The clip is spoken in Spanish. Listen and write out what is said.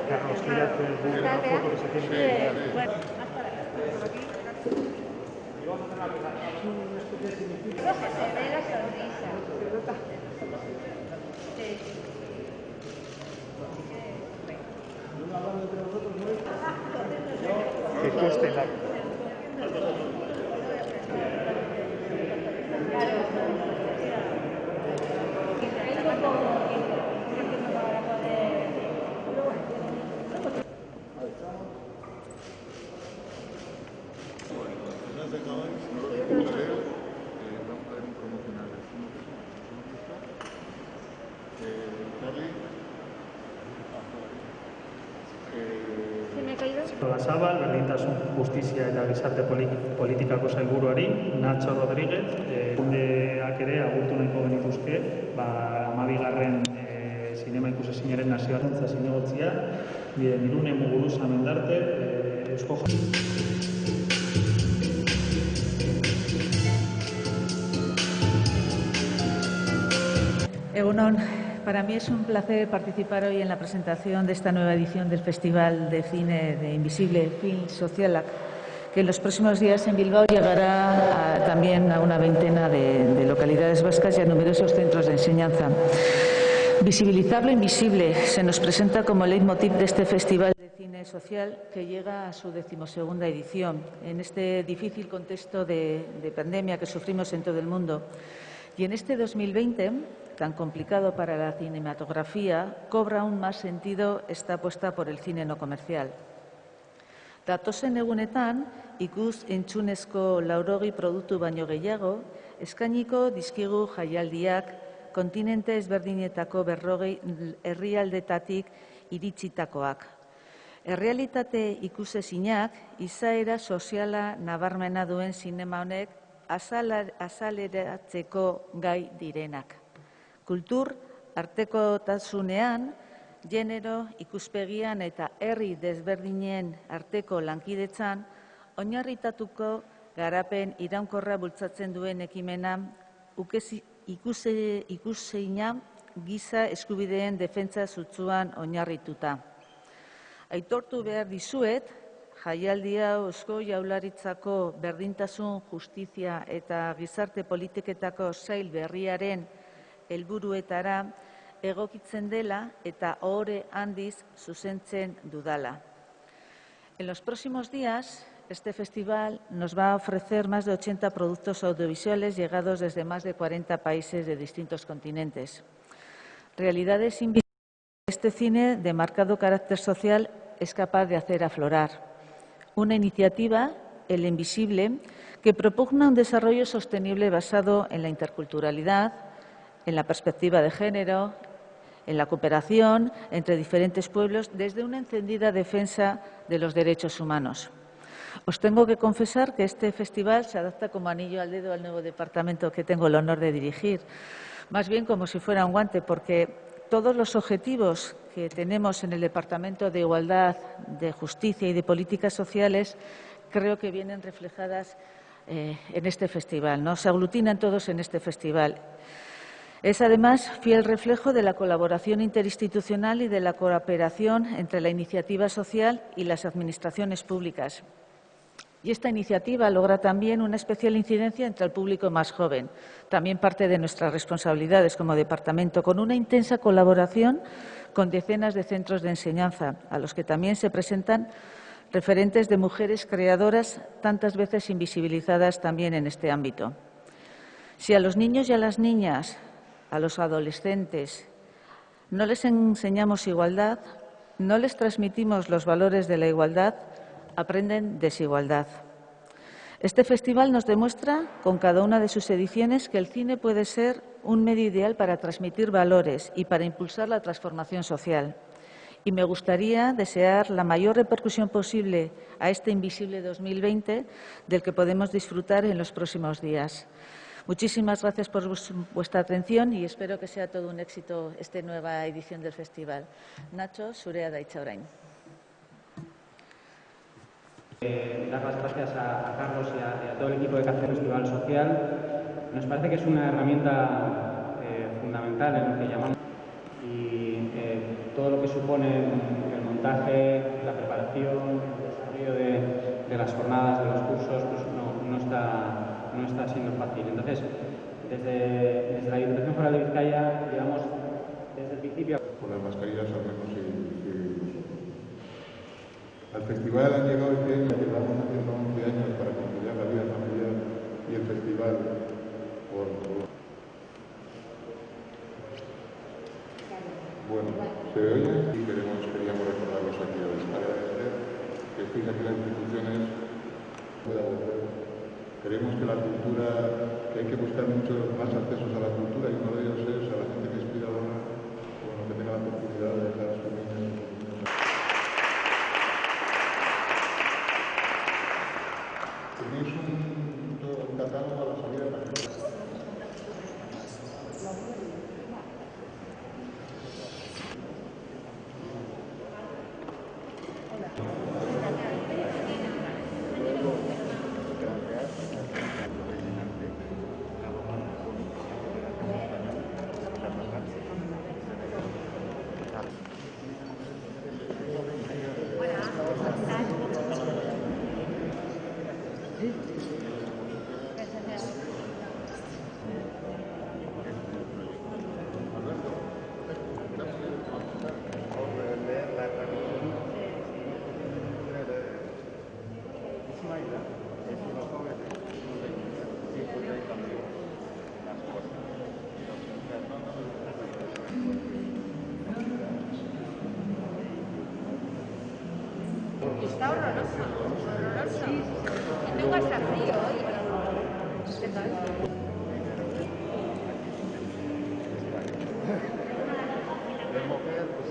Carlos, ¿quiere hacer una foto que se tiene que hacer? Bueno, que se ve la sonrisa. Que cueste la... Zabal, berdintasun, justizia eta gizarte politikako sailburuari, Nacho Rodríguez, kundeak ere agurtu nahiko genituzke, 12. Zinema ikusezinaren nazioartentza zinegotzia, Irune Muguruza Mendarte, Eusko Egunon, para mí es un placer participar hoy en la presentación de esta nueva edición del Festival de Cine de Invisible Film Sozialak, que en los próximos días en Bilbao llegará también a una veintena de localidades vascas y a numerosos centros de enseñanza. Visibilizar lo invisible se nos presenta como leitmotiv de este Festival de Cine Social que llega a su 12ª edición en este difícil contexto de pandemia que sufrimos en todo el mundo. Y en este 2020, tan complicado para la cinematografía, cobra aún más sentido esta apuesta por el cine no comercial. Datozen egunetan, ikus-entzunezko 80 produktu baino gehiago, eskainiko dizkigu jaialdiak kontinente ezberdinetako 40 herrialdetatik iritsitakoak. Errealitate ikusezinak, izaera soziala nabarmena duen zinema honek azaleratzeko gai direnak. Kultur artekotasunean, genero, ikuspegian eta herri desberdinen arteko lankidetzan, oinarritatuko garapen iraunkorra bultzatzen duen ekimena, ikuseina giza eskubideen defentsa sutsuan oinarrituta. Aitortu behar dizuet, jaialdi hau Eusko Jaurlaritzako berdintasun, justizia eta gizarte politiketako sail berriaren helburuetara egokitzen dela eta ohore handiz zuzentzen dudala. En los próximos días, este festival nos va a ofrecer más de 80 productos audiovisuales llegados desde más de 40 países de distintos continentes. Realidades invisibles que este cine de marcado carácter social es capaz de hacer aflorar. Una iniciativa, El Invisible, que propugna un desarrollo sostenible basado en la interculturalidad, en la perspectiva de género, en la cooperación entre diferentes pueblos, desde una encendida defensa de los derechos humanos. Os tengo que confesar que este festival se adapta como anillo al dedo al nuevo departamento que tengo el honor de dirigir, más bien como si fuera un guante, porque todos los objetivos que tenemos en el Departamento de Igualdad, de Justicia y de Políticas Sociales creo que vienen reflejadas en este festival, ¿no? Se aglutinan todos en este festival. Es además fiel reflejo de la colaboración interinstitucional y de la cooperación entre la iniciativa social y las administraciones públicas. Y esta iniciativa logra también una especial incidencia entre el público más joven, también parte de nuestras responsabilidades como departamento, con una intensa colaboración con decenas de centros de enseñanza, a los que también se presentan referentes de mujeres creadoras tantas veces invisibilizadas también en este ámbito. Si a los niños y a las niñas, a los adolescentes, no les enseñamos igualdad, no les transmitimos los valores de la igualdad, aprenden desigualdad. Este festival nos demuestra, con cada una de sus ediciones, que el cine puede ser un medio ideal para transmitir valores y para impulsar la transformación social. Y me gustaría desear la mayor repercusión posible a este Invisible 2020, del que podemos disfrutar en los próximos días. Muchísimas gracias por vuestra atención y espero que sea todo un éxito esta nueva edición del festival. Nacho, zurea da hitza orain. Dar las gracias a Carlos y a todo el equipo de Café Festival Social. Nos parece que es una herramienta fundamental en lo que llamamos y todo todo lo que supone el montaje, la preparación, el desarrollo de las jornadas, de los cursos, pues no está siendo fácil. Entonces, desde la Diputación Foral de Vizcaya, digamos, desde el principio... Con las mascarillas al menos sí. Al festival han llegado este año, llevamos haciendo 11 años para conciliar la vida familiar y el festival Bueno, se oye y queríamos recordarlos aquí hoy. Agradecer que estéis aquí en las instituciones. Creemos que la cultura, que hay que buscar muchos más accesos a la cultura y uno de ellos es a la gente que es cuidadora, bueno, que tenga la oportunidad de dejar a sus niños. Tenéis un catálogo a la salida de la gente. Está horroroso, horroroso. Y tengo hasta frío hoy. ¿Qué tal? De mujer, pues